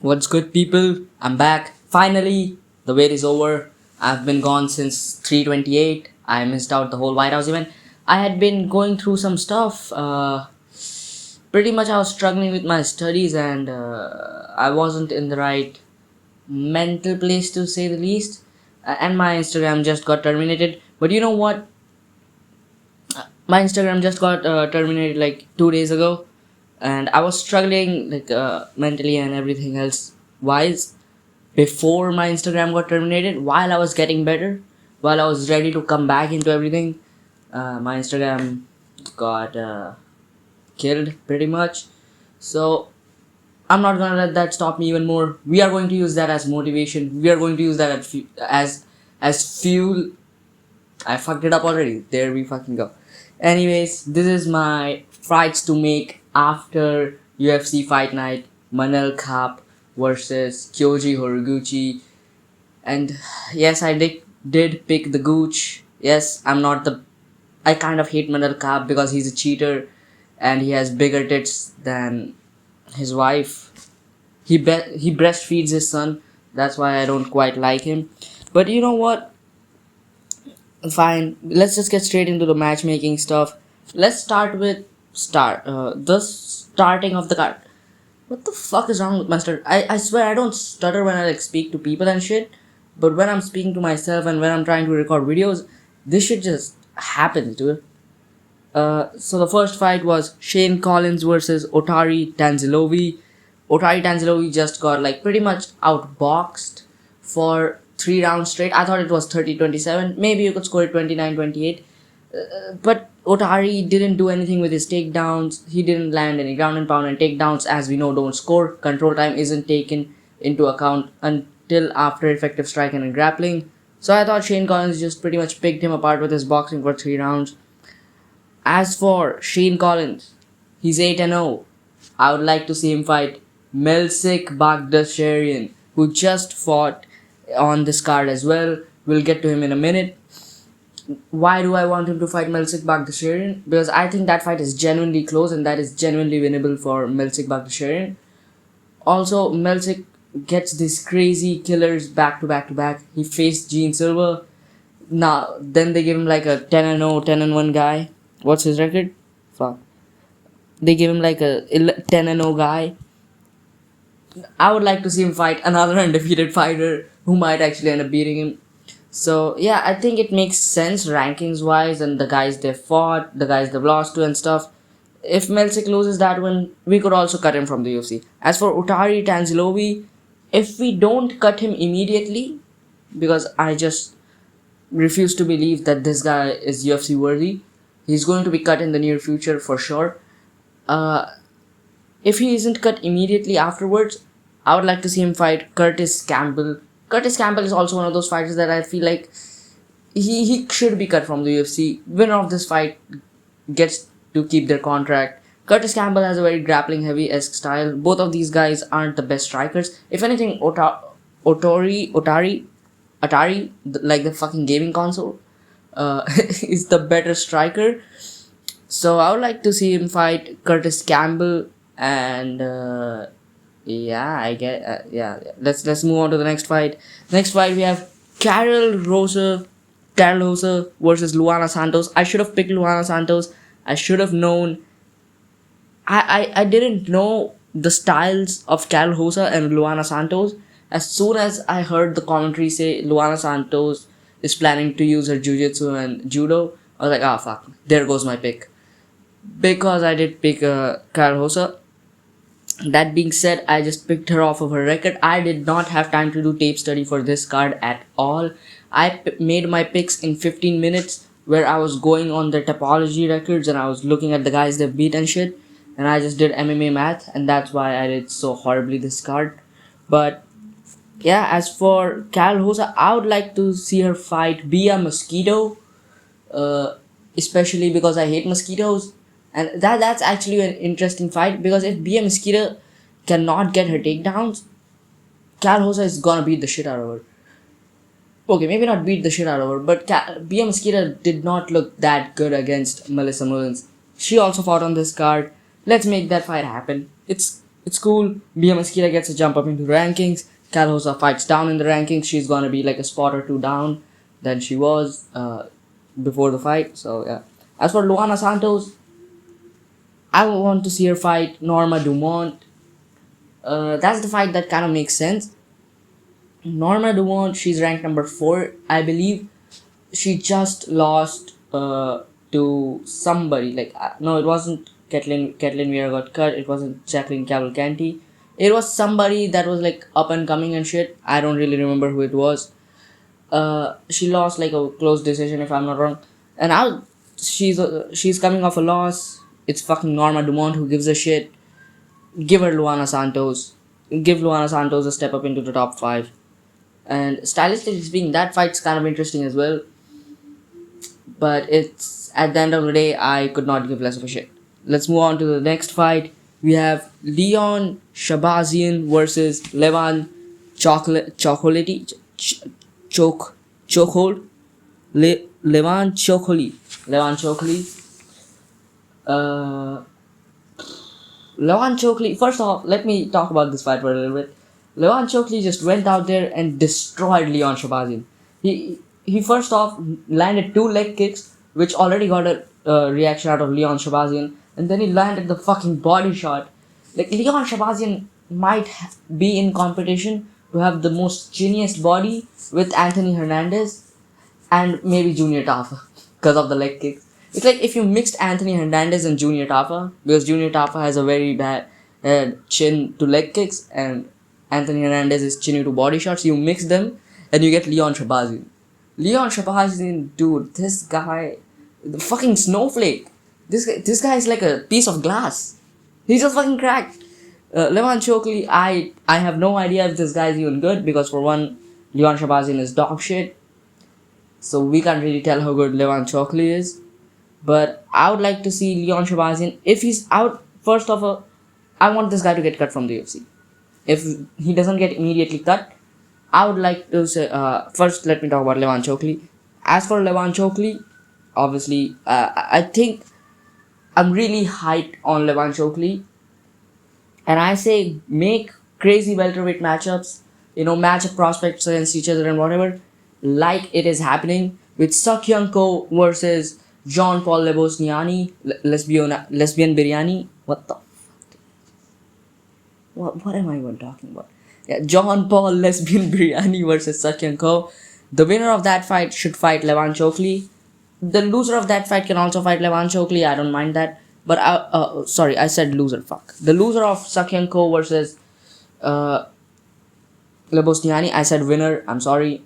What's good, people? I'm back. Finally, the wait is over. I've been gone since 3:28. I missed out the whole White House event. I had been going through some stuff. Pretty much, I was struggling with my studies, and I wasn't in the right mental place to say the least. And my Instagram just got terminated. But you know what? My Instagram just got terminated like 2 days ago, and I was struggling like mentally and everything else wise before my Instagram got terminated. While I was getting better, while I was ready to come back into everything, my Instagram got killed pretty much. So I'm not gonna let that stop me even more. We are going to use that as motivation. We are going to use that as fuel. I fucked it up already. There we fucking go. Anyways, this is my fights to make after UFC fight night. Manel Kape versus Kyoji Horiguchi. And yes, I did pick the Gooch. Yes, I'm not the. I kind of hate Manel Kape because he's a cheater, and he has bigger tits than his wife. He breastfeeds his son. That's why I don't quite like him. But you know what? Fine. Let's just get straight into the matchmaking stuff. Let's start with the starting of the card. What the fuck is wrong with my stutter? I swear I don't stutter when I like speak to people and shit. But when I'm speaking to myself and when I'm trying to record videos, this shit just happens, dude. So the first fight was Shane Collins versus Otari Tanzilovi. Otari Tanzilovi just got like pretty much outboxed for 3 rounds straight. I thought it was 30-27. Maybe you could score it 29-28. But Otari didn't do anything with his takedowns. He didn't land any ground and pound, and takedowns, as we know, don't score. Control time isn't taken into account until after effective striking and grappling. So I thought Shane Collins just pretty much picked him apart with his boxing for 3 rounds. As for Shane Collins, he's 8-0. I would like to see him fight Melsik Bagdasarian, who just fought on this card as well. We'll get to him in a minute. Why do I want him to fight Melsik Bagdasarian? Because I think that fight is genuinely close and that is genuinely winnable for Melsik Bagdasarian. Also, Melsik gets these crazy killers back to back to back. He faced Gene Silver. Now, then they give him like a 10-0, 10-1 guy. What's his record? Fuck. They give him like a 10-0 guy. I would like to see him fight another undefeated fighter who might actually end up beating him. So yeah, I think it makes sense rankings wise and the guys they fought, the guys they've lost to and stuff. If Melsik loses that one, we could also cut him from the UFC. As for Otari Tanzilovi, if we don't cut him immediately, because I just refuse to believe that this guy is UFC worthy, he's going to be cut in the near future for sure. Uh, if he isn't cut immediately afterwards, I would like to see him fight Curtis Campbell. Curtis Campbell is also one of those fighters that I feel like he should be cut from the UFC. Winner of this fight gets to keep their contract. Curtis Campbell has a very grappling heavy esque style. Both of these guys aren't the best strikers. If anything, Atari, like the fucking gaming console, is the better striker. So I would like to see him fight Curtis Campbell, and yeah, I get yeah. Let's move on to the next fight. Next fight we have Carol Rosa versus Luana Santos. I should have picked Luana Santos. I should have known. I didn't know the styles of Carol Rosa and Luana Santos. As soon as I heard the commentary say Luana Santos is planning to use her jiu-jitsu and judo, I was like, ah, fuck, there goes my pick. Because I did pick Carol Rosa. That being said, I just picked her off of her record. I did not have time to do tape study for this card at all. I made my picks in 15 minutes where I was going on their topology records and I was looking at the guys they beat and shit. And I just did MMA math, and that's why I did so horribly this card. But yeah, as for Carol Rosa, I would like to see her fight Bia Mosquito, uh, especially because I hate mosquitoes. And that's actually an interesting fight because if Bia Mosquito cannot get her takedowns, Carol Rosa is gonna beat the shit out of her. Okay, maybe not beat the shit out of her, but Bia Mosquito did not look that good against Melissa Mullins. She also fought on this card. Let's make that fight happen. It's cool. Bia Mosqueda gets a jump up into the rankings. Calhosa fights down in the rankings. She's gonna be like a spot or two down than she was before the fight. So yeah. As for Luana Santos, I want to see her fight Norma Dumont. That's the fight that kind of makes sense. Norma Dumont, she's ranked number 4, I believe. She just lost to somebody. Like no, it wasn't Caitlin Vera got cut. It wasn't Jacqueline Cavalcanti. It was somebody that was like up and coming and shit. I don't really remember who it was. She lost like a close decision if I'm not wrong. And now she's coming off a loss. It's fucking Norma Dumont who gives a shit. Give her Luana Santos. Give Luana Santos a step up into the top 5. And stylistically speaking, that fight's kind of interesting as well. But it's at the end of the day, I could not give less of a shit. Let's move on to the next fight. We have Leon Shabazian versus Levan Chocolati Chokehold. Levan Chokoli. Levan Chokli. First off, let me talk about this fight for a little bit. Levan Chokli just went out there and destroyed Leon Shabazian. He first off landed 2 leg kicks, which already got a reaction out of Leon Shabazian, and then he landed the fucking body shot. Like Leon Shabazian might be in competition to have the most genius body with Anthony Hernandez and maybe Junior Tafa because of the leg kicks. It's like if you mixed Anthony Hernandez and Junior Tafa, because Junior Tafa has a very bad chin to leg kicks and Anthony Hernandez is chinny to body shots, you mix them and you get Leon Shabazian. Leon Shabazian, dude, this guy, the fucking snowflake. This guy is like a piece of glass. He's just fucking cracked. Levan Chokli, I have no idea if this guy is even good because for one, Leon Shabazian is dog shit. So we can't really tell how good Levan Chokli is. But I would like to see Leon Shabazian. If he's out, first of all, I want this guy to get cut from the UFC. If he doesn't get immediately cut, I would like to say, first let me talk about Levan Chokli. As for Levan Chokli, obviously, I think I'm really hyped on Levan Chokli. And I say make crazy welterweight matchups, match up prospects against each other and whatever, like it is happening with Sakyang Ko versus John Paul Lebosniani, lesbian biryani. What the fuck? What am I even talking about? Yeah, John Paul lesbian biryani versus Sakyang Ko. The winner of that fight should fight Levan Chokli. The loser of that fight can also fight Levan Chokli. I don't mind that. But sorry, I said loser. Fuck. The loser of Sakyang Ko versus Lebosniani. I said winner. I'm sorry.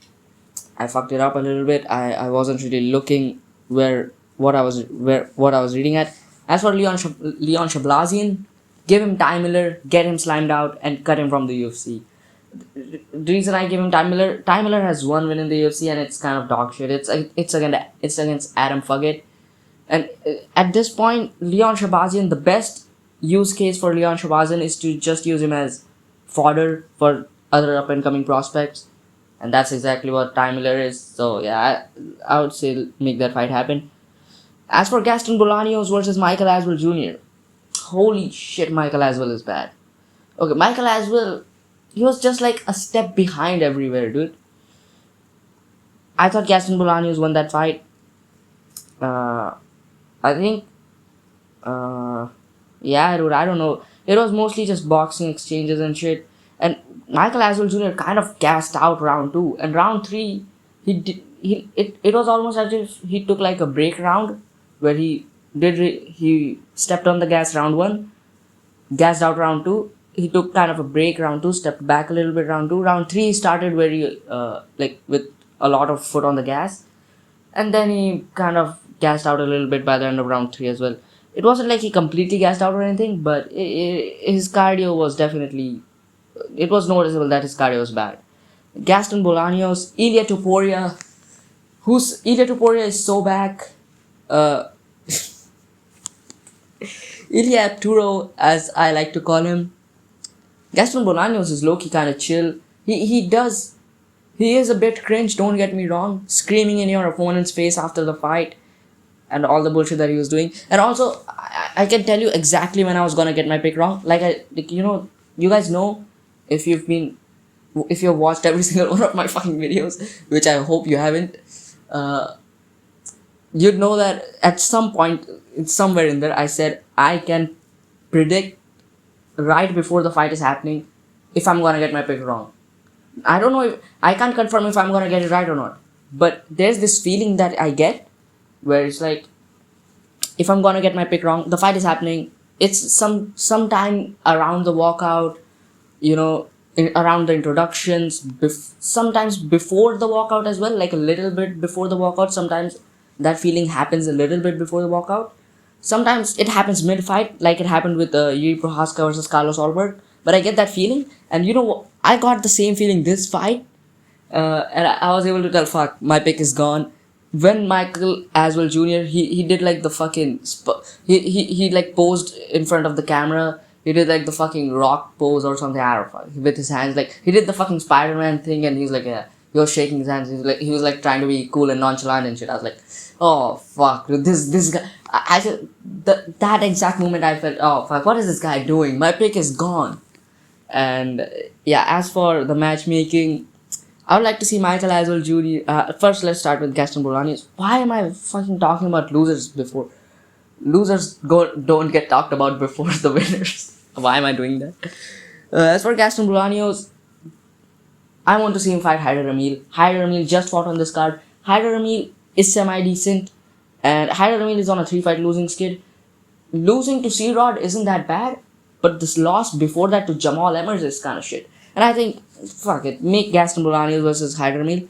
I fucked it up a little bit. I wasn't really looking what I was reading at. As for Leon Shablazian, give him Ty Miller, get him slimed out, and cut him from the UFC. The reason I give him Ty Miller has 1 win in the UFC, and it's kind of dog shit. It's against Adam Fuggett, and at this point, Leon Shabazian, the best use case for Leon Shabazian is to just use him as fodder for other up and coming prospects. And that's exactly what Ty Miller is. So yeah, I would say make that fight happen. As for Gaston Bolaños versus Michael Aswell Jr., holy shit, Michael Aswell is bad. Okay, Michael Aswell, he was just like a step behind everywhere, dude. I thought Gaston Bolaños won that fight. I think, yeah, dude, I don't know. It was mostly just boxing exchanges and shit. And Michael Aswell Jr. kind of gassed out round 2. And round 3, it was almost as if he took like a break round where he stepped on the gas round 1, gassed out round 2. He took kind of a break round 2, stepped back a little bit round 2. Round 3 he started very with a lot of foot on the gas. And then he kind of gassed out a little bit by the end of round 3 as well. It wasn't like he completely gassed out or anything, but his cardio was definitely... It was noticeable that his cardio was bad. Gaston Bolaños, Ilia Topuria, Ilia Topuria is so back. Ilia Arturo, as I like to call him. Gaston Bolaños is low-key kind of chill. He is a bit cringe, don't get me wrong. Screaming in your opponent's face after the fight. and all the bullshit that he was doing. And also, I can tell you exactly when I was gonna get my pick wrong. You guys know, if you've watched every single one of my fucking videos, which I hope you haven't, uh, you'd know that at some point, somewhere in there, I said I can predict right before the fight is happening if I'm gonna get my pick wrong. I don't know if I can't confirm if I'm gonna get it right or not. But there's this feeling that I get where it's like, if I'm gonna get my pick wrong, the fight is happening. It's sometime around the walkout, around the introductions, sometimes before the walkout as well, like a little bit before the walkout. Sometimes that feeling happens a little bit before the walkout. Sometimes it happens mid fight, like it happened with Yuri Prohaska versus Carlos Albert. But I get that feeling, and you know what? I got the same feeling this fight, and I was able to tell, fuck, my pick is gone. When Michael Aswell Jr. he did like the fucking he like posed in front of the camera. He did like the fucking rock pose or something. I don't know, with his hands, like he did the fucking Spider-Man thing, and he was like, yeah, he was shaking his hands. He was like trying to be cool and nonchalant and shit. I was like, oh fuck, this guy. I said that exact moment I felt, oh fuck, what is this guy doing? My pick is gone. And yeah, as for the matchmaking, I would like to see Michael Aswell Jr. First, let's start with Gaston Bolaños. Why am I fucking talking about losers before? Losers don't get talked about before the winners. Why am I doing that? As for Gaston Bolaños, I want to see him fight Haider Ramil. Haider Ramil just fought on this card. Haider Ramil is semi-decent, and Haider Ramil is on a 3-fight losing skid. Losing to C-Rod isn't that bad, but this loss before that to Jamal Emmers is kind of shit. And I think, fuck it, make Gaston Bolaños versus Haider Ramil.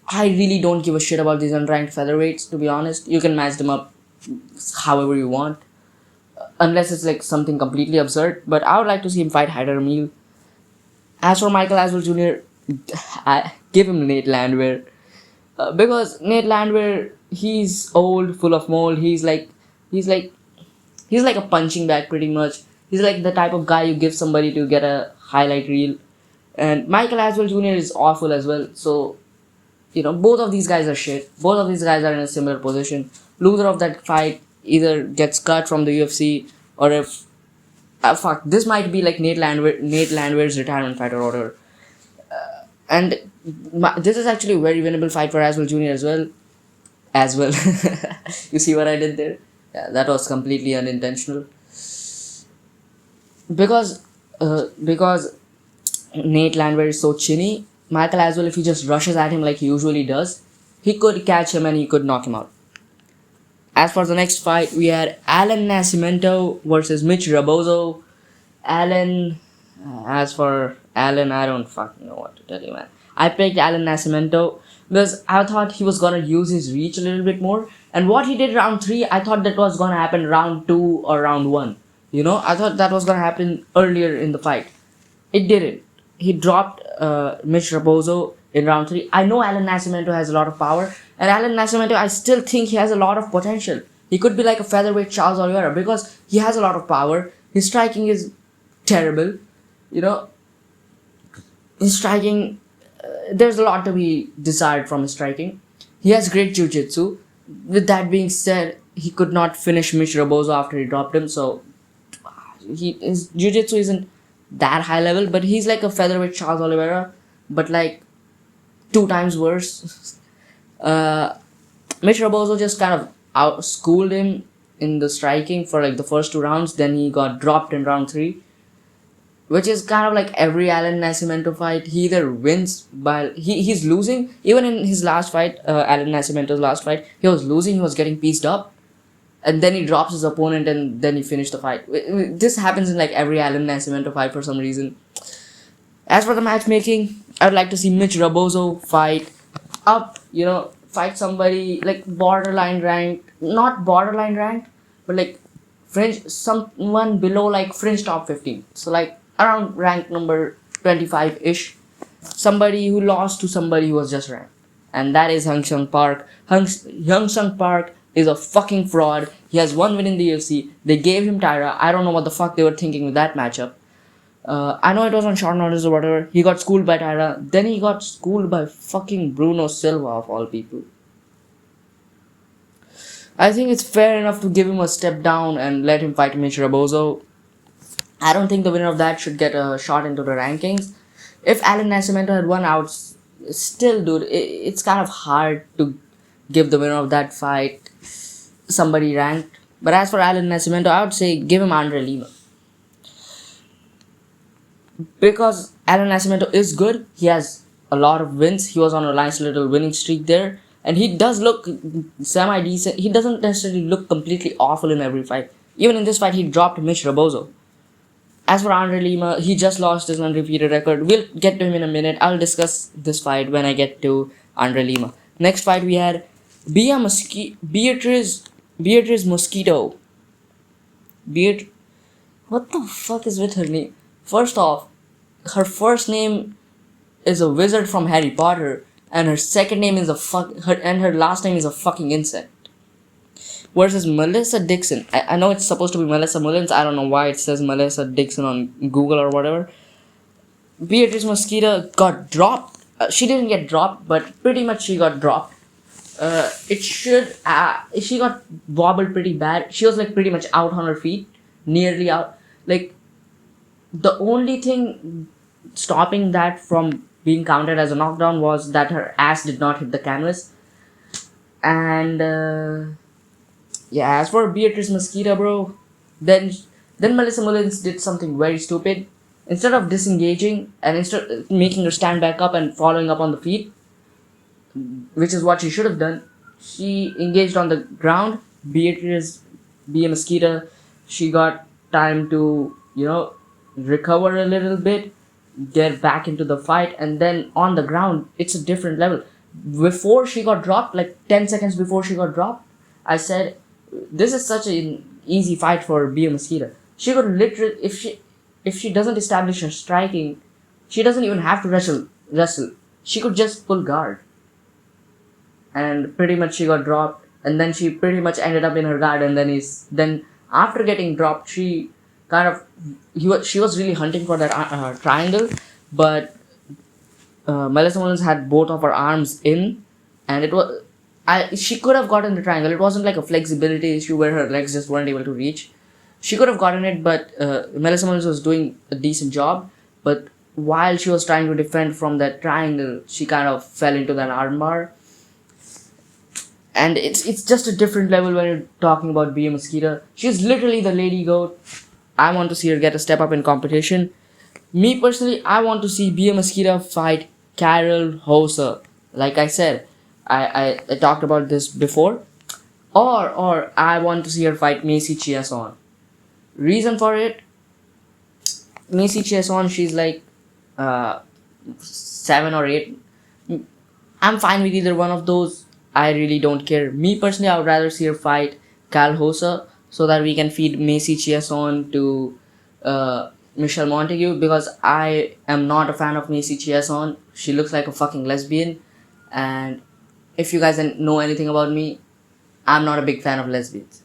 I really don't give a shit about these unranked featherweights, to be honest. You can match them up however you want, unless it's like something completely absurd. But I would like to see him fight Haider Ramil. As for Michael Aswell Jr., I give him Nate Landwehr. Because Nate Landwehr, he's old, full of mold. He's like a punching bag pretty much. He's like the type of guy you give somebody to get a highlight reel. And Michael Aswell Jr. is awful as well. So, both of these guys are shit. Both of these guys are in a similar position. Loser of that fight either gets cut from the UFC, or if this might be like Nate Landwehr's retirement fight or whatever. And this is actually a very winnable fight for Aswell Jr. as well. You see what I did there? Yeah, that was completely unintentional. Because Nate Landwehr is so chinny, Michael Aswell, if he just rushes at him like he usually does, he could catch him and he could knock him out. As for the next fight, we had Alan Nascimento versus Mitch Rabozo. As for Alan, I don't fucking know what to tell you, man. I picked Alan Nascimento because I thought he was gonna use his reach a little bit more. And what he did round 3, I thought that was gonna happen round 2 or round 1. I thought that was gonna happen earlier in the fight. It didn't. He dropped Mitch Rabozo in round 3. I know Alan Nascimento has a lot of power, and Alan Nascimento, I still think he has a lot of potential. He could be like a featherweight Charles Oliveira because he has a lot of power. His striking is terrible. His striking, there's a lot to be desired from his striking. He has great jiu-jitsu. With that being said, he could not finish Mitch Rabozo after he dropped him, so his jiu-jitsu isn't that high level, but he's like a featherweight Charles Oliveira, but like 2 times worse. Mitch Rabozo just kind of out-schooled him in the striking for like the first 2 rounds, then he got dropped in round 3, which is kind of like every Alan Nascimento fight. He either wins by... He's losing. Even in his last fight, Alan Nascimento's last fight, he was losing, he was getting pieced up, and then he drops his opponent and then he finished the fight. This happens in like every Alan Nascimento fight for some reason. As for the matchmaking, I would like to see Mitch Rabozo fight up, fight somebody like borderline ranked, not borderline ranked, but like someone below like fringe top 15. So like around rank number 25-ish. Somebody who lost to somebody who was just ranked. And that is Hyung Sung Park. Hyung Sung Park is a fucking fraud. He has 1 win in the UFC. They gave him Tyra. I don't know what the fuck they were thinking with that matchup. I know it was on short notice or whatever. He got schooled by Tyra. Then he got schooled by fucking Bruno Silva, of all people. I think it's fair enough to give him a step down and let him fight Mitch Rabozo. I don't think the winner of that should get a shot into the rankings. If Alan Nascimento had won out, still, dude, it's kind of hard to give the winner of that fight somebody ranked. But as for Alan Nascimento, I would say give him Andre Lima. Because Alan Nascimento is good, he has a lot of wins. He was on a nice little winning streak there. And he does look semi decent. He doesn't necessarily look completely awful in every fight. Even in this fight, he dropped Mitch Rabozo. As for Andre Lima, he just lost his undefeated record. We'll get to him in a minute. I'll discuss this fight when I get to Andre Lima. Next fight we had Beatrice Mosquito. What the fuck is with her name? First off, her first name is a wizard from Harry Potter, and her second name is her last name is a fucking insect. Versus Melissa Dixon. I know it's supposed to be Melissa Mullins. I don't know why it says Melissa Dixon on Google or whatever. Beatrice Mosquito got dropped. She didn't get dropped, but pretty much she got dropped. She got wobbled pretty bad. She was like pretty much out on her feet, nearly out. Like, the only thing stopping that from being counted as a knockdown was that her ass did not hit the canvas. And yeah, as for Beatrice Mosquito, bro, then Melissa Mullins did something very stupid. Instead of disengaging and instead making her stand back up and following up on the feet, which is what she should have done, she engaged on the ground. Beatrice Mosquito, she got time to, recover a little bit, get back into the fight, and then on the ground, it's a different level. Before she got dropped, like 10 seconds before she got dropped, I said, this is such an easy fight for Bia Mosquito. She could literally, if she doesn't establish her striking, she doesn't even have to wrestle. She could just pull guard. And pretty much she got dropped, and then she pretty much ended up in her guard, and then after getting dropped, she was really hunting for that triangle, but Melissa Mullins had both of her arms in, and she could have gotten the triangle. It wasn't like a flexibility issue where her legs just weren't able to reach. She could have gotten it, but Melissa Mullins was doing a decent job. But while she was trying to defend from that triangle, she kind of fell into that armbar. And it's just a different level when you're talking about Bia Mosquito. She's literally the lady goat. I want to see her get a step up in competition. Me personally, I want to see Bia Mosquito fight Carol Hoser. Like I said, I talked about this before. Or I want to see her fight Macy Chiasson. Reason for it, Macy Chiasson, she's like 7 or 8. I'm fine with either one of those. I really don't care. Me personally, I would rather see her fight Cal Hosa so that we can feed Macy Chiasson to Michelle Montague, because I am not a fan of Macy Chiasson. She looks like a fucking lesbian, and if you guys know anything about me, I'm not a big fan of lesbians.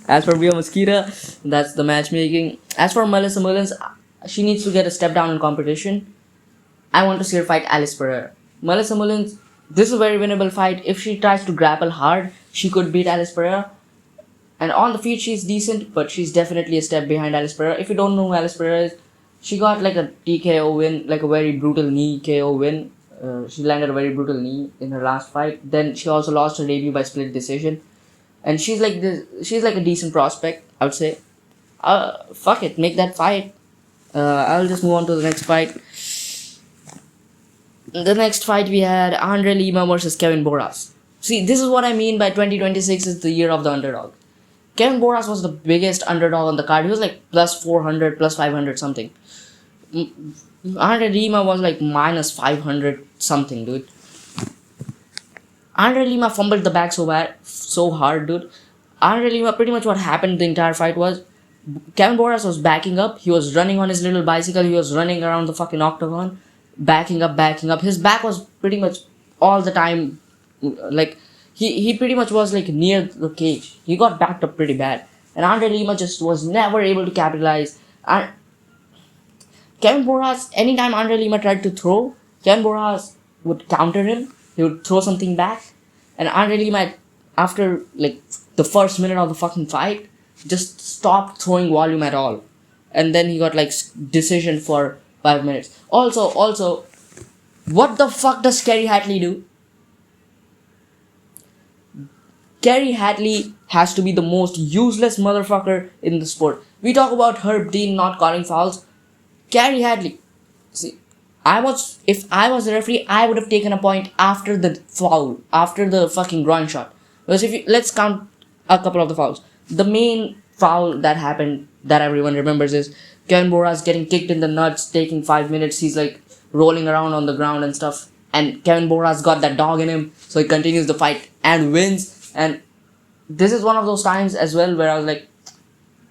As for Bia Mosquito, that's the matchmaking. As for Melissa Mullins, she needs to get a step down in competition. I want to see her fight Alice Pereira. Melissa Mullins, this is a very winnable fight. If she tries to grapple hard, she could beat Alice Pereira. And on the feet, she's decent, but she's definitely a step behind Alice Pereira. If you don't know who Alice Pereira is, she got like a TKO win, like a very brutal knee KO win. She landed a very brutal knee in her last fight. Then she also lost her debut by split decision. And she's like a decent prospect, I would say. Fuck it, make that fight. I'll just move on to the next fight. The next fight we had Andre Lima versus Kevin Boras. See, this is what I mean by 2026 is the year of the underdog. Kevin Boras was the biggest underdog on the card. He was like plus 400, plus 500 something. Andre Lima was like minus 500 something, dude. Andre Lima fumbled the bag so hard, dude. Andre Lima, pretty much what happened the entire fight was, Kevin Boras was backing up. He was running on his little bicycle. He was running around the fucking octagon. Backing up. His back was pretty much all the time, like, he pretty much was like near the cage. He got backed up pretty bad. And Andre Lima just was never able to capitalize. And Kevin Boras, anytime Andre Lima tried to throw, Kevin Boras would counter him. He would throw something back. And Andre Lima, after like the first minute of the fucking fight, just stopped throwing volume at all. And then he got like decision for 5 minutes. Also, what the fuck does Kerry Hatley do? Kerry Hatley has to be the most useless motherfucker in the sport. We talk about Herb Dean not calling fouls. Kerry Hatley. See, if I was the referee, I would have taken a point after the foul, after the fucking groin shot. Because let's count a couple of the fouls. The main foul that happened that everyone remembers is Kevin Boras getting kicked in the nuts, taking 5 minutes. He's like rolling around on the ground and stuff. And Kevin Boras got that dog in him, so he continues the fight and wins. And this is one of those times as well where I was like,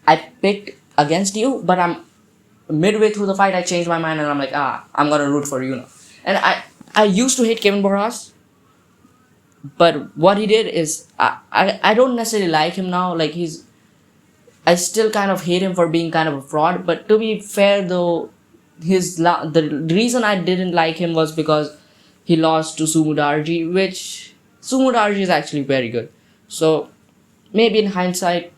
I picked against you, but I'm midway through the fight, I changed my mind and I'm like, I'm gonna root for you now. And I used to hate Kevin Boras, but what he did is I don't necessarily like him now. Like I still kind of hate him for being kind of a fraud. But to be fair though, the reason I didn't like him was because he lost to Sumudarji, which Sumudarji is actually very good. So maybe in hindsight,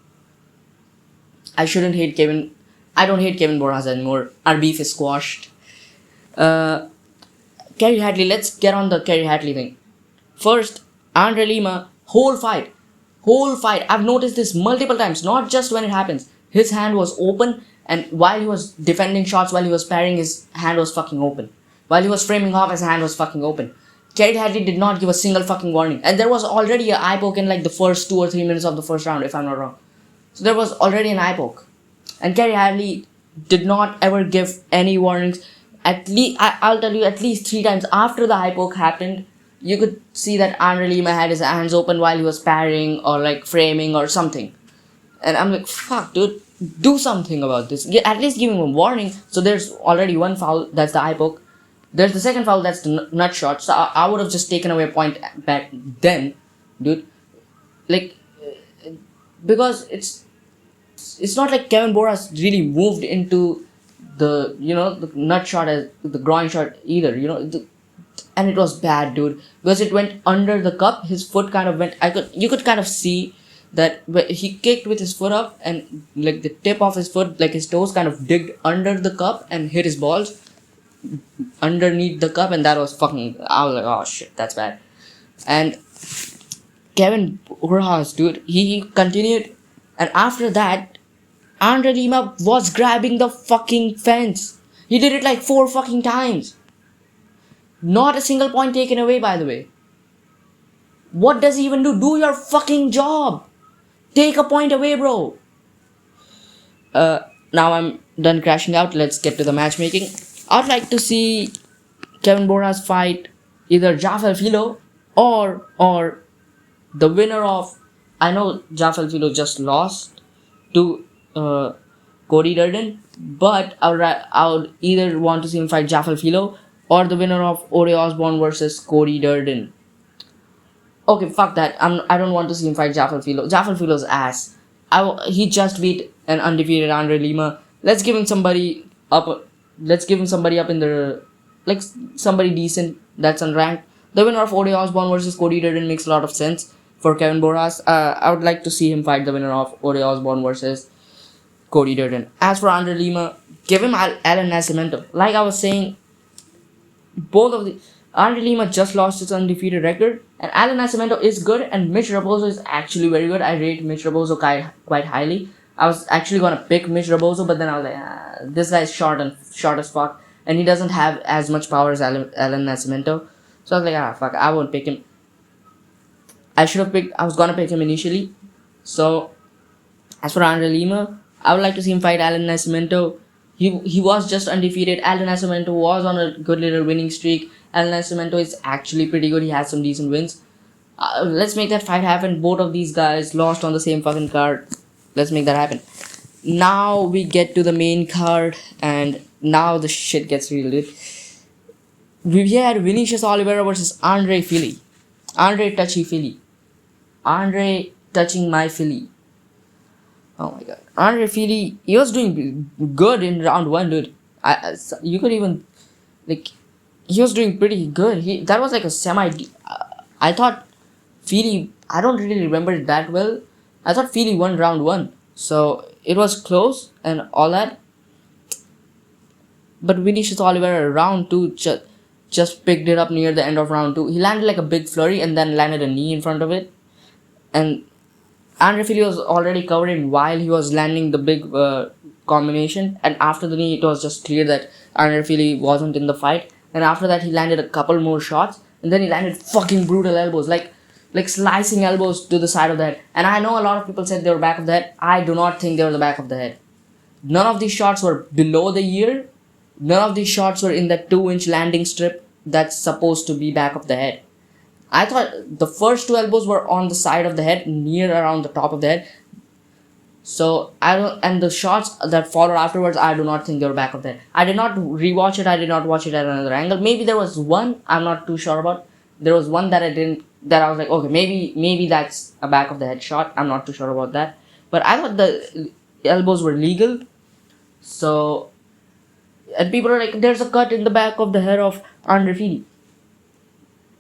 I shouldn't hate Kevin. I don't hate Kevin Boras anymore. Our beef is squashed. Kerry Hatley, let's get on the Kerry Hatley thing. First, Andre Lima, whole fight. I've noticed this multiple times, not just when it happens. His hand was open, and while he was defending shots, while he was parrying, his hand was fucking open. While he was framing off, his hand was fucking open. Kerry Hatley did not give a single fucking warning. And there was already an eye poke in like the first 2 or 3 minutes of the first round, if I'm not wrong. So there was already an eye poke. And Kerry Hatley did not ever give any warnings. I'll tell you, at least 3 times after the eye poke happened, you could see that Andre Lima had his hands open while he was parrying or like framing or something. And I'm like, fuck, dude, do something about this. At least give him a warning. So there's already one foul, that's the eye poke. There's the second foul, that's the nut shot. So I would have just taken away a point back then, dude. Like, because it's not like Kevin Boras really moved into the nut shot as the groin shot either, and it was bad, dude, because it went under the cup. His foot kind of went. You could kind of see that he kicked with his foot up, and like the tip of his foot, like his toes, kind of digged under the cup and hit his balls underneath the cup, and that was fucking. I was like, oh shit, that's bad. And Kevin Boras, dude, he continued, and after that, Andre Lima was grabbing the fucking fence. He did it like 4 fucking times. Not a single point taken away, by the way. What does he even do? Do your fucking job. Take a point away, bro. Now I'm done crashing out. Let's get to the matchmaking. I'd like to see Kevin Boras fight either Jafel Filo or the winner of. I know Jafel Filo just lost to Cody Durden, but I would either want to see him fight Jafel Filo or the winner of Ore Osborne versus Cody Durden. Okay, fuck that. I don't want to see him fight Jafel Filo. Jafel Filo's ass. He just beat an undefeated Andre Lima. Let's give him somebody up. Let's give him somebody up in the like somebody decent that's unranked. The winner of Ode Osborne versus Cody Durden makes a lot of sense for Kevin Boras. I would like to see him fight the winner of Ode Osborne versus Cody Durden. As for Andre Lima, give him Alan Nascimento. Like I was saying, both of the Andre Lima just lost his undefeated record, and Alan Nascimento is good, and Mitch Raposo is actually very good. I rate Mitch Raposo quite highly. I was actually gonna pick Mitch Raposo, but then I was like, this guy's short as fuck, and he doesn't have as much power as Alan Nascimento. So I was like, fuck, I won't pick him. I was gonna pick him initially. So as for Andre Lima, I would like to see him fight Alan Nascimento. He was just undefeated. Alan Nascimento was on a good little winning streak. Alan Nascimento is actually pretty good. He has some decent wins. Let's make that fight happen. Both of these guys lost on the same fucking card. Let's make that happen. Now we get to the main card, and now the shit gets real good. We had Vinicius Oliveira versus Andre Fili. Andre touchy Fili. Andre touching my Fili. Oh my god. Andre Fili, he was doing good in round 1, dude. You could even, like, he was doing pretty good. That was like a semi. I thought Feely, I don't really remember it that well. I thought Feely won round 1. So it was close and all that. But Vinicius Oliveira round 2 just picked it up near the end of round 2. He landed like a big flurry and then landed a knee in front of it. And Andre Fili was already covering while he was landing the big combination. And after the knee, it was just clear that Andre Fili wasn't in the fight. And after that, he landed a couple more shots. And then he landed fucking brutal elbows. Like slicing elbows to the side of the head. And I know a lot of people said they were back of the head. I do not think they were the back of the head. None of these shots were below the ear. None of these shots were in that 2-inch landing strip that's supposed to be back of the head. I thought the first 2 elbows were on the side of the head, near around the top of the head. So I don't, and the shots that followed afterwards, I do not think they were back of the head. I did not rewatch it. I did not watch it at another angle. Maybe there was one I'm not too sure about. There was one that I was like, okay, maybe that's a back of the head shot. I'm not too sure about that. But I thought the elbows were legal. So, and people are like, there's a cut in the back of the head of Andre Fili.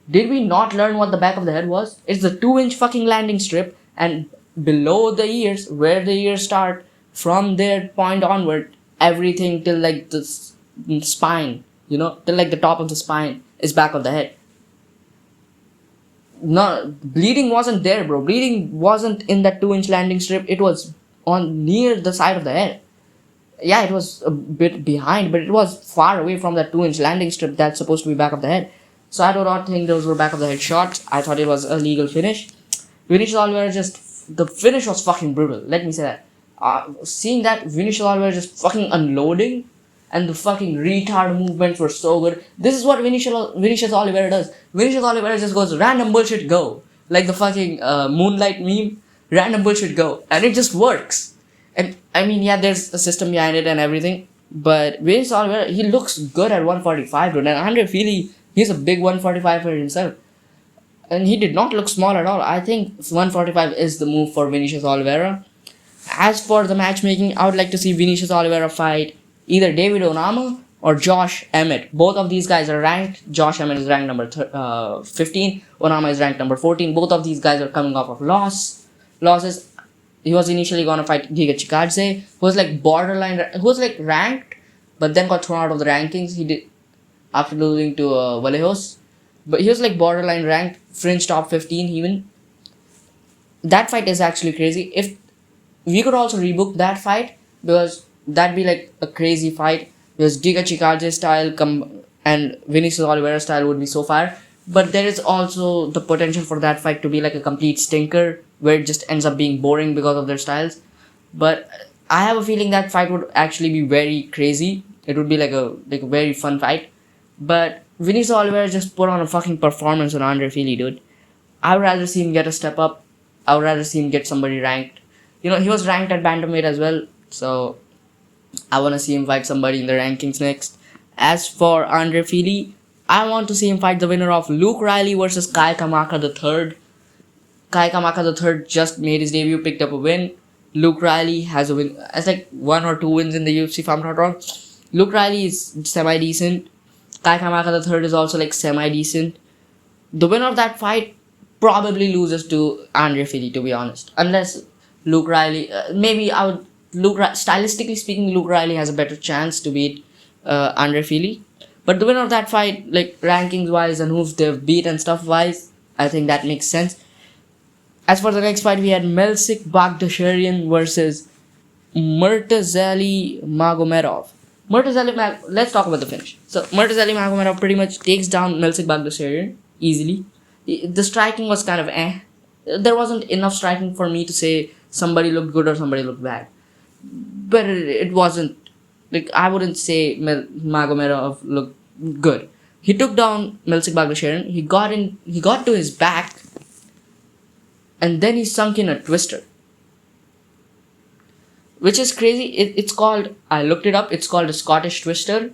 Did we not learn what the back of the head was? It's the 2-inch fucking landing strip, and below the ears, where the ears start, from their point onward, everything till like the spine, till like the top of the spine is back of the head. No, bleeding wasn't there, bro. Bleeding wasn't in that 2-inch landing strip. It was on near the side of the head. Yeah, it was a bit behind, but it was far away from that 2-inch landing strip that's supposed to be back of the head. So I do not think those were back of the head shots. I thought it was a legal finish. Vinicius Oliveira the finish was fucking brutal. Let me say that. Seeing that Vinicius Oliveira just fucking unloading, and the fucking retard movements were so good. This is what Vinicius Oliveira does. Vinicius Oliveira just goes random bullshit go. Like the fucking Moonlight meme. Random bullshit go. And it just works. And I mean, yeah, there's a system behind it and everything. But Vinicius Oliveira, he looks good at 145, dude. And Andre Fili, he's a big 145 for himself. And he did not look small at all. I think 145 is the move for Vinicius Oliveira. As for the matchmaking, I would like to see Vinicius Oliveira fight either David Onama or Josh Emmett. Both of these guys are ranked. Josh Emmett is ranked number 15. Onama is ranked number 14. Both of these guys are coming off of losses. He was initially going to fight Giga Chikadze, who was like ranked, but then got thrown out of the rankings. He did after losing to Vallejos. But he was like borderline ranked, fringe top 15 even. That fight is actually crazy. If we could also rebook that fight, because that'd be like a crazy fight, because Giga Chikadze style and Vinicius Oliveira style would be so fire. But there is also the potential for that fight to be like a complete stinker, where it just ends up being boring because of their styles. But I have a feeling that fight would actually be very crazy. It would be like a very fun fight. But Vinicius Oliveira just put on a fucking performance on Andre Fili, dude. I would rather see him get a step up. I would rather see him get somebody ranked. He was ranked at bantamweight as well, so I want to see him fight somebody in the rankings next. As for Andre Fili, I want to see him fight the winner of Luke Riley versus Kai Kamaka III. Kai Kamaka III just made his debut, picked up a win. Luke Riley has a win. It's like 1 or 2 wins in the UFC, if I'm not wrong. Luke Riley is semi-decent. Kai Kamaka III is also like semi-decent. The winner of that fight probably loses to Andre Fili, to be honest. Unless Luke Riley, stylistically speaking, Luke Riley has a better chance to beat Andre Fili. But the winner of that fight, like rankings wise and who they've beat and stuff wise, I think that makes sense. As for the next fight, we had Melsik Bagdasarian versus Murtazali Magomedov. Let's talk about the finish. So Murtazali Magomedov pretty much takes down Melsik Bagdasarian easily. The striking was kind of There wasn't enough striking for me to say somebody looked good or somebody looked bad. But it wasn't, like, I wouldn't say Magomedov looked good. He took down Melsik Bagdasarian. He got to his back, and then he sunk in a twister, which is crazy. It's called, I looked it up, it's called a Scottish twister.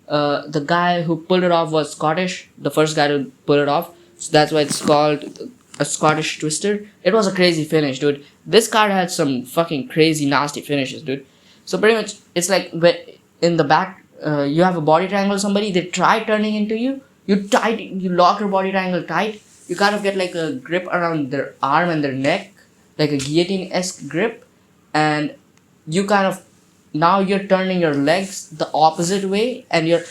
The guy who pulled it off was Scottish, the first guy to pull it off, so that's why it's called a Scottish twister. It was a crazy finish, dude. This card had some fucking crazy nasty finishes, dude. So pretty much it's like in the back, you have a body triangle, somebody, they try turning into you, you lock your body triangle tight, you kind of get like a grip around their arm and their neck, like a guillotine-esque grip, and you kind of now you're turning your legs the opposite way, and you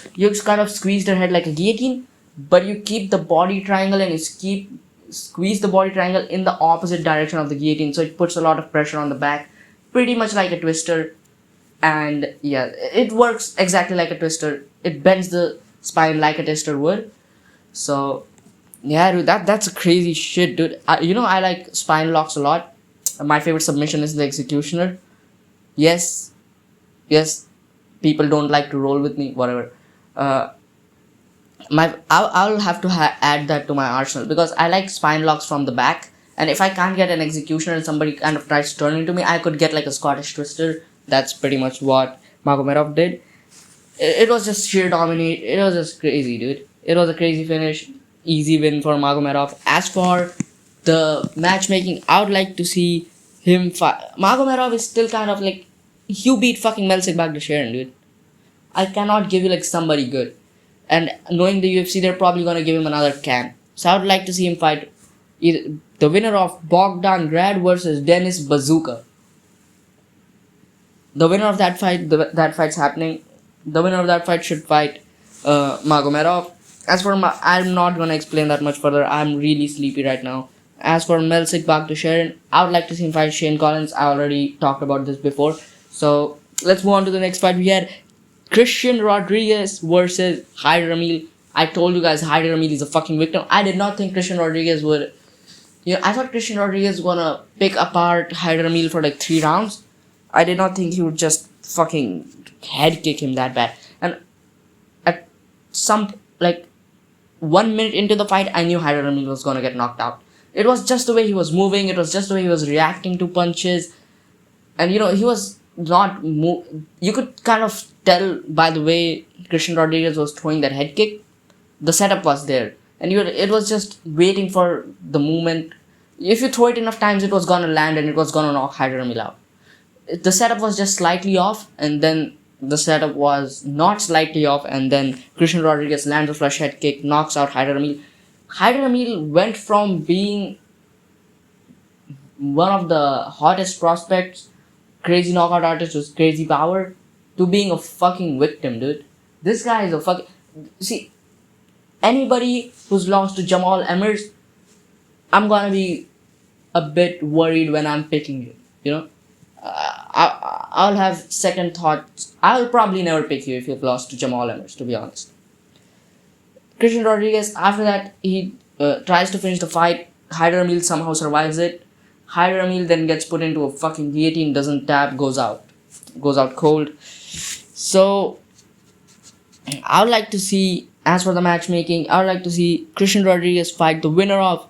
kind of squeeze their head like a guillotine, but you keep the body triangle and you keep squeeze the body triangle in the opposite direction of the guillotine, so it puts a lot of pressure on the back, pretty much like a twister. And yeah, it works exactly like a twister. It bends the spine like a twister would. So yeah, dude, that's a crazy shit, dude. I like spine locks a lot. My favorite submission is the executioner. Yes, yes, people don't like to roll with me, whatever. Uh, I'll have to add that to my arsenal because I like spine locks from the back. And if I can't get an executioner and somebody kind of tries to turn into me, I could get like a Scottish twister. That's pretty much what Magomedov did. It was just sheer dominate. It was just crazy, dude. It was a crazy finish. Easy win for Magomedov. As for the matchmaking, I would like to see him fight. Magomedov is still kind of like, you beat fucking Melsik back to Sharon, dude. I cannot give you like somebody good. And knowing the UFC, they're probably gonna give him another can. So I would like to see him fight either the winner of Bogdan Grad versus Dennis Bazooka. The winner of that fight, that fight's happening. The winner of that fight should fight Magomedov. As for I'm not gonna explain that much further. I'm really sleepy right now. As for Melsik back to Sharon, I would like to see him fight Shane Collins. I already talked about this before. So let's move on to the next fight. We had Christian Rodriguez versus Haider Amil. I told you guys Haider Amil is a fucking victim. I did not think Christian Rodriguez would. I thought Christian Rodriguez was gonna pick apart Haider Amil for like 3 rounds. I did not think he would just fucking head kick him that bad. And at some like 1 minute into the fight, I knew Haider Amil was gonna get knocked out. It was just the way he was moving. It was just the way he was reacting to punches, and he was not you could kind of tell by the way Christian Rodriguez was throwing that head kick. The setup was there, and it was just waiting for the movement. If you throw it enough times, it was gonna land and it was gonna knock Haider Amil out. The setup was just slightly off, and then the setup was not slightly off, and then Christian Rodriguez lands a flush head kick, knocks out Haider Amil. Haider Amil went from being one of the hottest prospects, crazy knockout artist with crazy power, to being a fucking victim, dude. This guy is a fucking... See, anybody who's lost to Jamal Emmers, I'm gonna be a bit worried when I'm picking you, I'll have second thoughts. I'll probably never pick you if you've lost to Jamal Emmers, to be honest. Christian Rodriguez, after that, he tries to finish the fight. Haider Amil somehow survives it. Haider Amil then gets put into a fucking guillotine, doesn't tap, goes out cold. So, I would like to see, as for the matchmaking, I would like to see Christian Rodriguez fight the winner of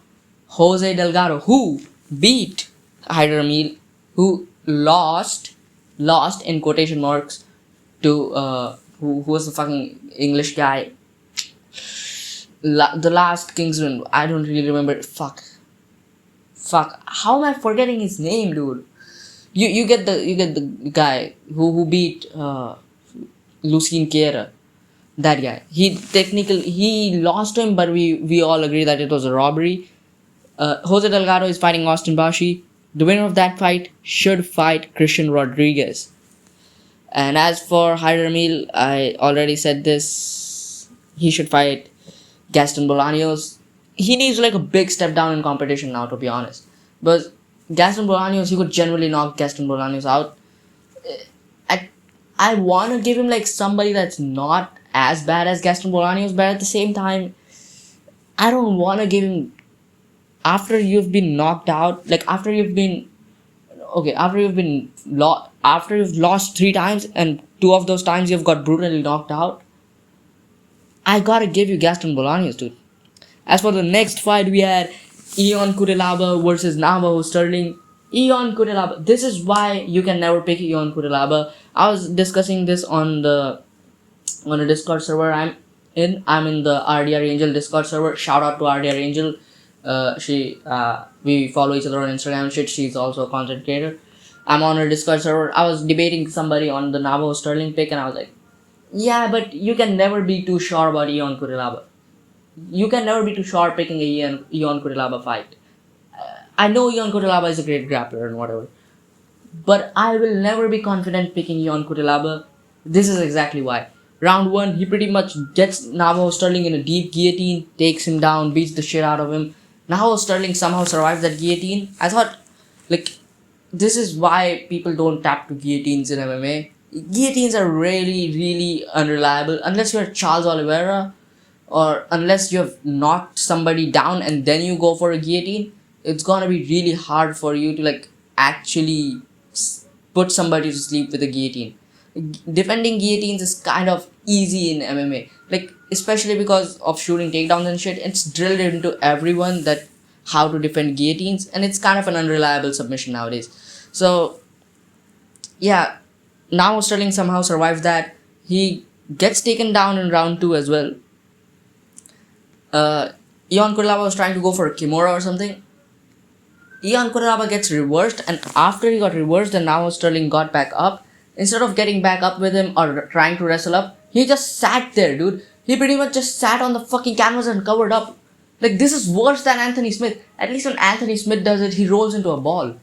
Jose Delgado, who beat Haider Amil, who lost in quotation marks to who was the fucking English guy. The last Kingsman, I don't really remember. Fuck. How am I forgetting his name, dude? You get the guy who beat Lucien Chiera. That guy. He lost him, but we all agree that it was a robbery. Jose Delgado is fighting Austin Bashi. The winner of that fight should fight Christian Rodriguez. And as for Haider Amil, I already said this. He should fight Gaston Bolaños. He needs like a big step down in competition now, to be honest. But Gaston Bolaños, he could generally knock Gaston Bolaños out. I want to give him like somebody that's not as bad as Gaston Bolaños, but at the same time, I don't want to give him... After you've been knocked out, like after you've lost 3 times and 2 of those times you've got brutally knocked out, I gotta give you Gaston Bolaños, dude. As for the next fight, we had Ion Cutelaba versus Navajo Sterling. Ion Cutelaba. This is why you can never pick Ion Cutelaba. I was discussing this on a Discord server I'm in. I'm in the RDR Angel Discord server. Shout out to RDR Angel. We follow each other on Instagram and shit. She's also a content creator. I'm on her Discord server. I was debating somebody on the Navajo Sterling pick, and I was like, yeah, but you can never be too sure about Ion Cutelaba. You can never be too sure picking a Ion Kurilaba fight. I know Ion Kurilaba is a great grappler and whatever, but I will never be confident picking Ion Kurilaba. This is exactly why. Round 1, he pretty much gets Navajo Sterling in a deep guillotine, takes him down, beats the shit out of him. Navajo Sterling somehow survives that guillotine. I thought, like, this is why people don't tap to guillotines in MMA. Guillotines are really, really unreliable unless you're Charles Oliveira, or unless you have knocked somebody down and then you go for a guillotine. It's gonna be really hard for you to like actually put somebody to sleep with a guillotine. Defending guillotines is kind of easy in MMA, like especially because of shooting takedowns and shit. It's drilled into everyone that how to defend guillotines, and it's kind of an unreliable submission nowadays. So yeah, now Sterling somehow survives that. He gets taken down in round 2 as well. Ion Kurilaba was trying to go for a Kimura or something. Ion Kurilaba gets reversed, and after he got reversed and now Sterling got back up, instead of getting back up with him or trying to wrestle up, he just sat there, dude. He pretty much just sat on the fucking canvas and covered up. Like, this is worse than Anthony Smith. At least when Anthony Smith does it, he rolls into a ball.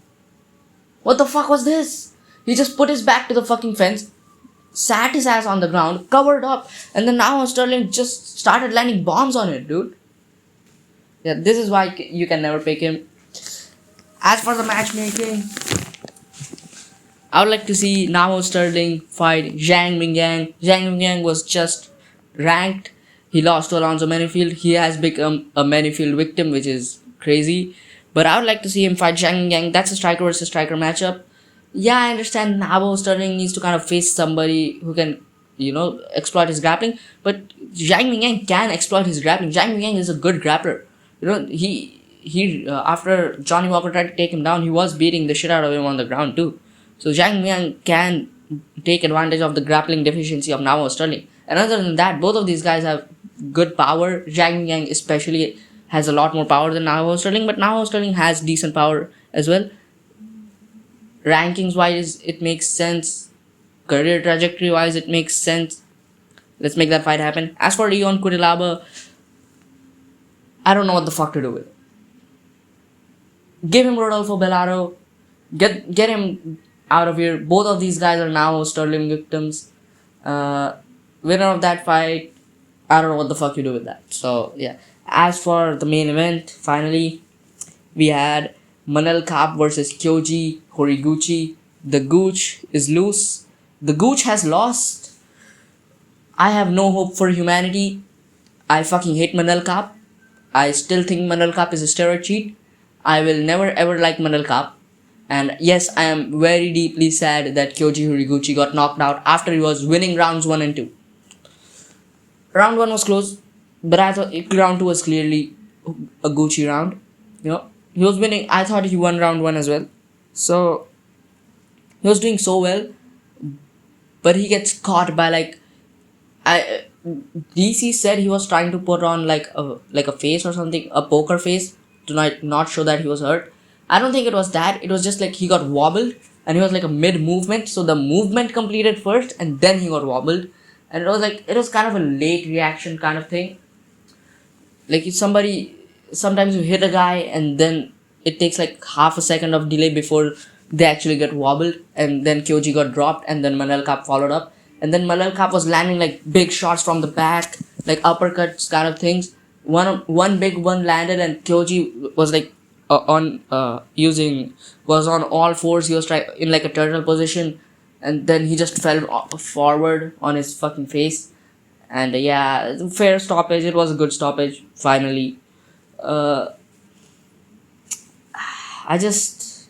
What the fuck was this? He just put his back to the fucking fence, sat his ass on the ground, covered up, and then now Sterling just started landing bombs on it, dude. Yeah, this is why you can never pick him. As for the matchmaking, I would like to see Namo Sterling fight Zhang Mingyang. Zhang Mingyang was just ranked. He lost to Alonzo Menifield. He has become a Menifield victim, which is crazy. But I would like to see him fight Zhang Mingyang. That's a striker versus striker matchup. Yeah, I understand Nabo Sterling needs to kind of face somebody who can, exploit his grappling. But Zhang Mingyang can exploit his grappling. Zhang Mingyang is a good grappler. He after Johnny Walker tried to take him down, he was beating the shit out of him on the ground too. So Zhang Mingyang can take advantage of the grappling deficiency of Namo Sterling. And other than that, both of these guys have good power. Zhang Mingyang especially has a lot more power than Namo Sterling, but Namo Sterling has decent power as well. Rankings wise, it makes sense. Career trajectory wise, it makes sense. Let's make that fight happen. As for Ion Kurilaba, I don't know what the fuck to do with it. Give him Rodolfo Bellato. Get him out of here. Both of these guys are now Sterling victims. Winner of that fight, I don't know what the fuck you do with that. So yeah. As for the main event, finally, we had Manel Kape versus Kyoji Horiguchi. The Gooch is loose. The Gooch has lost. I have no hope for humanity. I fucking hate Manel Kape. I still think Manel Kape is a steroid cheat. I will never ever like Manel Kape. And yes, I am very deeply sad that Kyoji Horiguchi got knocked out after he was winning rounds 1 and 2. Round 1 was close, but I thought round 2 was clearly a Gucci round. He was winning. I thought he won round 1 as well. So, he was doing so well, but he gets caught by DC said he was trying to put on like a face or something, a poker face, to not show that he was hurt. I don't think it was that. It was just like he got wobbled and he was like a mid movement. So the movement completed first and then he got wobbled. And it was kind of a late reaction kind of thing. Like if sometimes you hit a guy and then it takes like half a second of delay before they actually get wobbled. And then Kyoji got dropped and then Manel Kape followed up. And then Manel Kape was landing like big shots from the back, like uppercuts kind of things. One big one landed and Kyoji was like was on all fours. He was in like a turtle position, and then he just fell forward on his fucking face. And yeah, fair stoppage. It was a good stoppage finally. Kyoji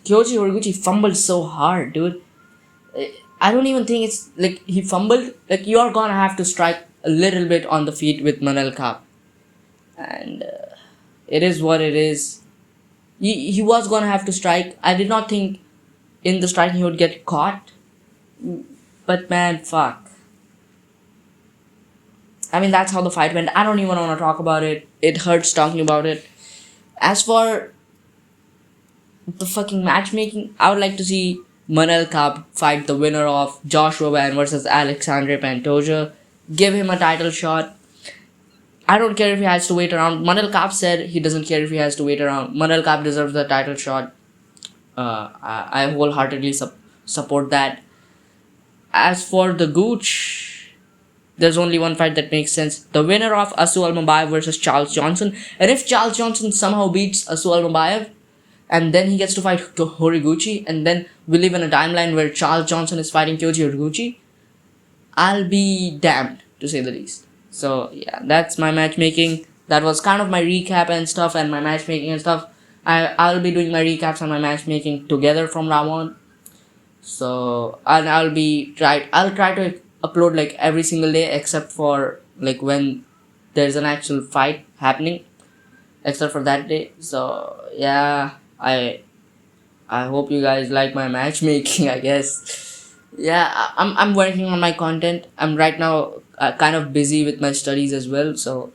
Horiguchi fumbled so hard, dude. I don't even think it's like he fumbled. Like, you are gonna have to strike a little bit on the feet with Manel Kape, and it is what it is. He was gonna have to strike. I did not think in the striking he would get caught, but man, fuck. I mean, that's how the fight went. I don't even want to talk about it. It hurts talking about it. As for the fucking matchmaking, I would like to see Manel Kape fight the winner of Joshua Van versus Alexandre Pantoja. Give him a title shot. I don't care if he has to wait around. Manel Kape said he doesn't care if he has to wait around. Manel Kape deserves the title shot. I wholeheartedly support that. As for the Gooch, there's only one fight that makes sense. The winner of Asu Al versus Charles Johnson. And if Charles Johnson somehow beats Asu Al and then he gets to fight Horiguchi, and then we live in a timeline where Charles Johnson is fighting Kyoji Horiguchi, I'll be damned, to say the least. So yeah, that's my matchmaking. That was kind of my recap and stuff, and my matchmaking and stuff. I'll be doing my recaps and my matchmaking together from now on. So and I'll try to upload like every single day except for like when there's an actual fight happening, except for that day. So yeah, I hope you guys like my matchmaking. I guess. Yeah, I'm working on my content. I'm right now kind of busy with my studies as well, so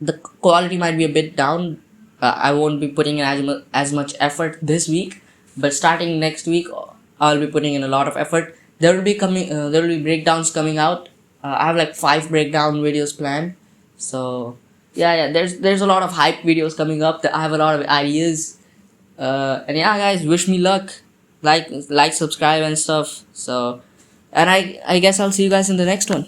the quality might be a bit down. I won't be putting in as much effort this week, but starting next week, I'll be putting in a lot of effort. There will be breakdowns coming out. I have like 5 breakdown videos planned. So yeah, there's a lot of hype videos coming up. That I have a lot of ideas. And yeah, guys, wish me luck. Like, subscribe, and stuff. So, and I guess I'll see you guys in the next one.